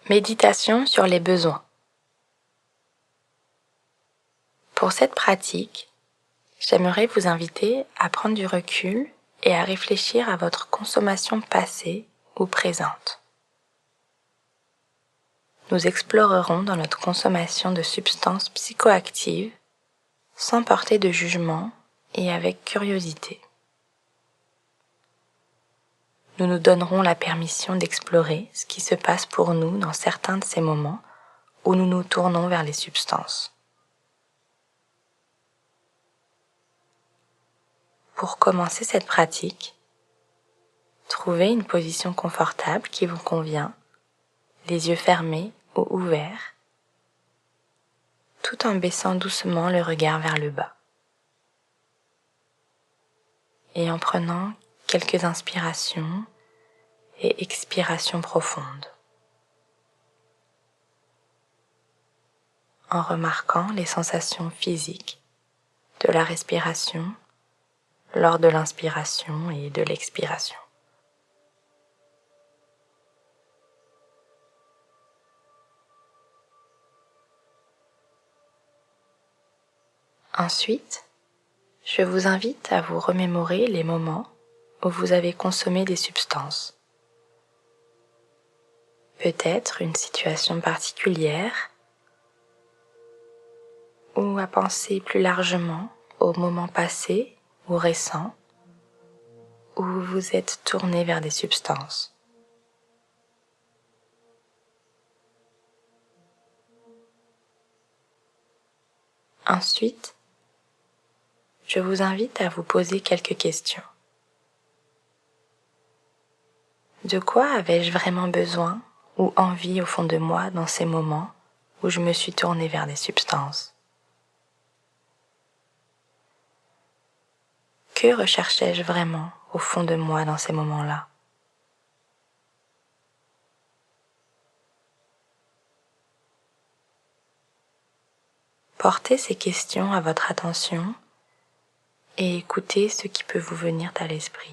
Méditation sur les besoins. Pour cette pratique, j'aimerais vous inviter à prendre du recul et à réfléchir à votre consommation passée ou présente. Nous explorerons dans notre consommation de substances psychoactives sans porter de jugement et avec curiosité. Nous nous donnerons la permission d'explorer ce qui se passe pour nous dans certains de ces moments où nous nous tournons vers les substances. Pour commencer cette pratique, trouvez une position confortable qui vous convient, les yeux fermés ou ouverts, tout en baissant doucement le regard vers le bas. Et en prenant quelques inspirations et expirations profondes. En remarquant les sensations physiques de la respiration lors de l'inspiration et de l'expiration. Ensuite, je vous invite à vous remémorer les moments où vous avez consommé des substances. Peut-être une situation particulière ou à penser plus largement aux moments passés ou récents où vous vous êtes tourné vers des substances. Ensuite, je vous invite à vous poser quelques questions. De quoi avais-je vraiment besoin ou envie au fond de moi dans ces moments où je me suis tourné vers des substances? Que recherchais-je vraiment au fond de moi dans ces moments-là? Portez ces questions à votre attention et écoutez ce qui peut vous venir à l'esprit.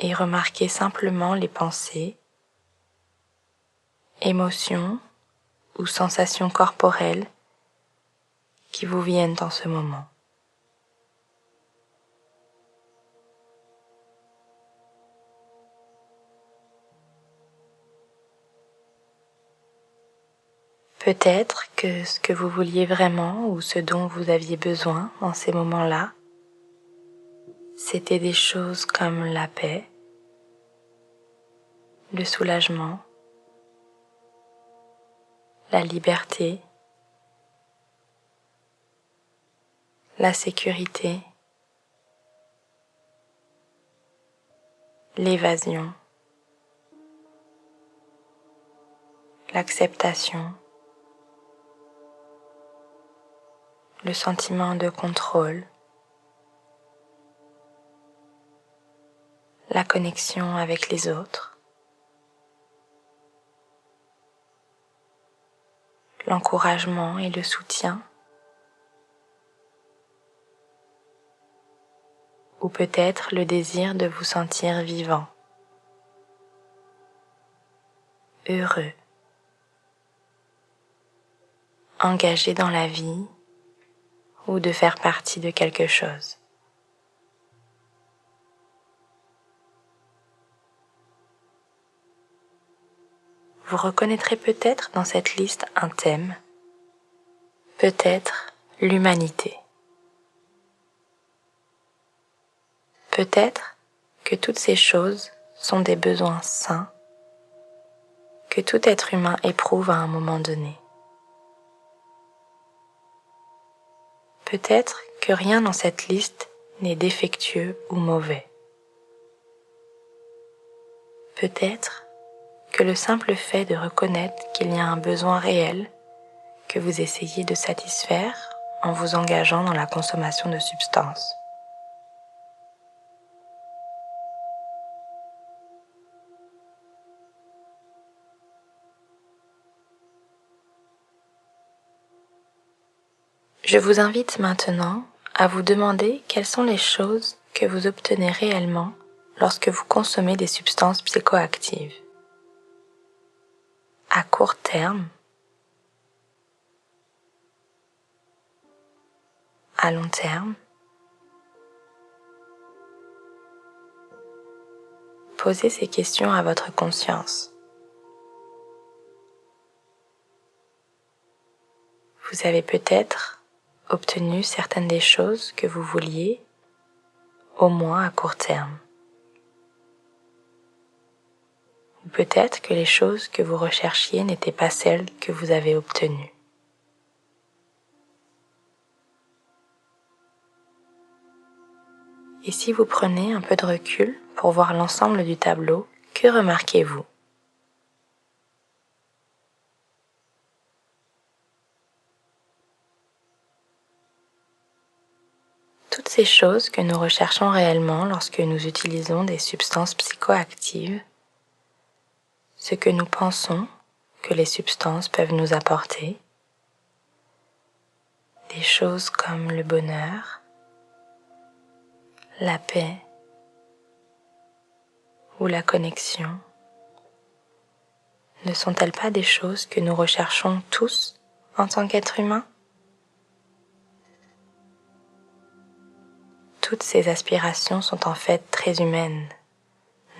Et remarquez simplement les pensées, émotions ou sensations corporelles qui vous viennent en ce moment. Peut-être que ce que vous vouliez vraiment ou ce dont vous aviez besoin dans ces moments-là, c'était des choses comme la paix, le soulagement, la liberté, la sécurité, l'évasion, l'acceptation, le sentiment de contrôle, la connexion avec les autres, l'encouragement et le soutien, ou peut-être le désir de vous sentir vivant, heureux, engagé dans la vie ou de faire partie de quelque chose. Vous reconnaîtrez peut-être dans cette liste un thème, peut-être l'humanité. Peut-être que toutes ces choses sont des besoins sains que tout être humain éprouve à un moment donné. Peut-être que rien dans cette liste n'est défectueux ou mauvais. Peut-être que le simple fait de reconnaître qu'il y a un besoin réel que vous essayez de satisfaire en vous engageant dans la consommation de substances. Je vous invite maintenant à vous demander quelles sont les choses que vous obtenez réellement lorsque vous consommez des substances psychoactives. À court terme, à long terme, posez ces questions à votre conscience. Vous avez peut-être obtenu certaines des choses que vous vouliez, au moins à court terme. Ou peut-être que les choses que vous recherchiez n'étaient pas celles que vous avez obtenues. Et si vous prenez un peu de recul pour voir l'ensemble du tableau, que remarquez-vous? Toutes ces choses que nous recherchons réellement lorsque nous utilisons des substances psychoactives, ce que nous pensons que les substances peuvent nous apporter, des choses comme le bonheur, la paix ou la connexion, ne sont-elles pas des choses que nous recherchons tous en tant qu'êtres humains? Toutes ces aspirations sont en fait très humaines,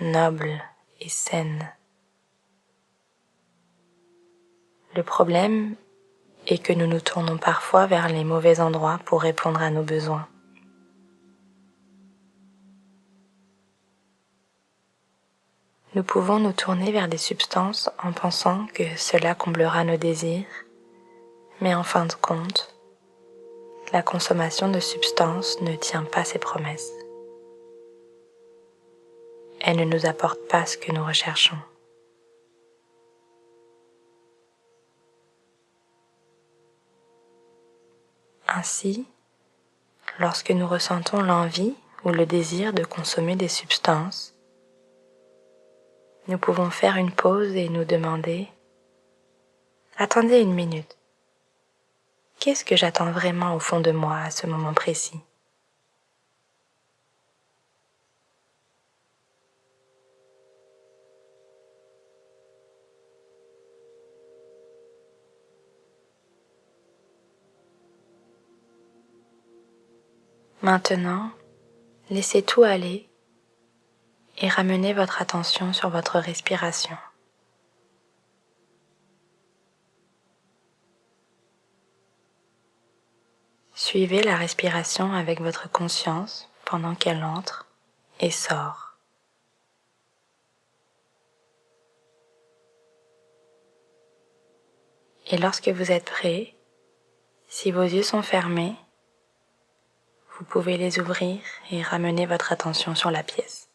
nobles et saines. Le problème est que nous nous tournons parfois vers les mauvais endroits pour répondre à nos besoins. Nous pouvons nous tourner vers des substances en pensant que cela comblera nos désirs, mais en fin de compte, la consommation de substances ne tient pas ses promesses. Elle ne nous apporte pas ce que nous recherchons. Ainsi, lorsque nous ressentons l'envie ou le désir de consommer des substances, nous pouvons faire une pause et nous demander « Attendez une minute, qu'est-ce que j'attends vraiment au fond de moi à ce moment précis ?» Maintenant, laissez tout aller et ramenez votre attention sur votre respiration. Suivez la respiration avec votre conscience pendant qu'elle entre et sort. Et lorsque vous êtes prêt, si vos yeux sont fermés, vous pouvez les ouvrir et ramener votre attention sur la pièce.